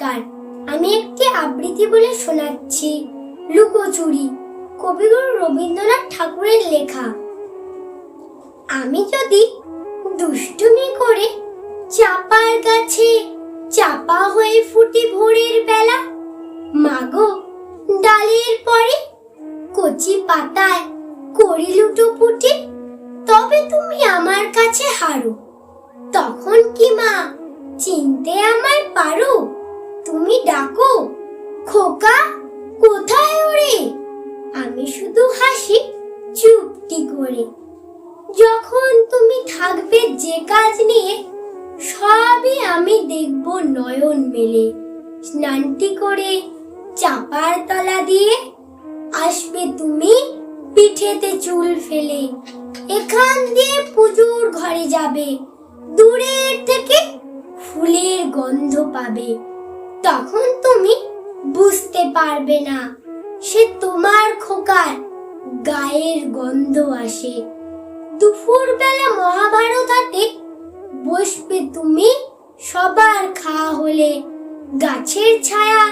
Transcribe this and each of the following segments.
নমস্কার, আমি একটি আবৃত্তি বলে শোনাচ্ছি। লুকোচুরি, কবিগুরু রবীন্দ্রনাথ ঠাকুরের লেখা। আমি যদি দুষ্টুমি করে চাপার গাছে চাপা হয়ে ফুটি ভোরের বেলা, মাগো ডালের পরে কচি পাতায় করি লুটোপুটি, তবে তুমি আমার কাছে হারো। তখন কি মা চিনতে আমায় পারো? তুমি ডাকো, খোকা কোথায় ওরে? আমি শুধু হাসি চুপটি করে। যখন তুমি থাকবে যে কাজ নিয়ে, সবই আমি দেখব নয়ন মেলে। স্নানটি করে চাপার তলা দিয়ে আসবে তুমি পিঠেতে চুল ফেলে। এখান দিয়ে পুজোর ঘরে যাবে, দূরের থেকে ফুলের গন্ধ পাবে। তখন তুমি বুঝতে পারবে না সে তোমার খোকার গায়ের গন্ধ আসে। দুপুর বেলা মহাভারত হাতে বসবে তুমি সবার খাওয়া হলে। গাছের ছায়া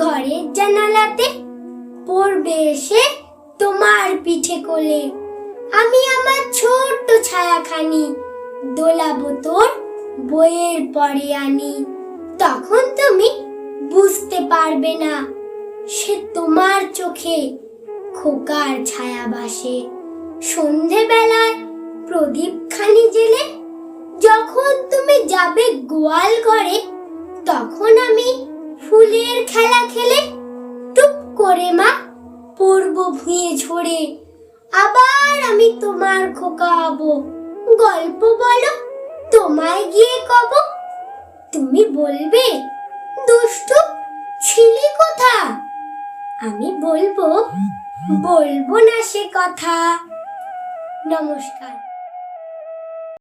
ঘরের জানালাতে পড়বে এসে তোমার পিঠে কোলে। আমি আমার ছোট্ট ছায়াখানি দোলাবো তোর বইয়ের পরে আনি। তখন তুমি বুঝতে পারবে না সে তোমার চোখে খোকার ছায়া বাসে। সন্ধেবেলায় প্রদীপ খানি জেলে যখন তুমি যাবে গোয়াল ঘরে, তখন আমি ফুলের খেলা খেলে টুপ করে মা পড়বো ভুঁয়ে ঝরে। আবার আমি তোমার খোকা হব, গল্প বলো তোমায় গিয়ে কব। তুমি বলবে দুষ্টু ছিলি কোথা? আমি বলবো না সে কথা। নমস্কার।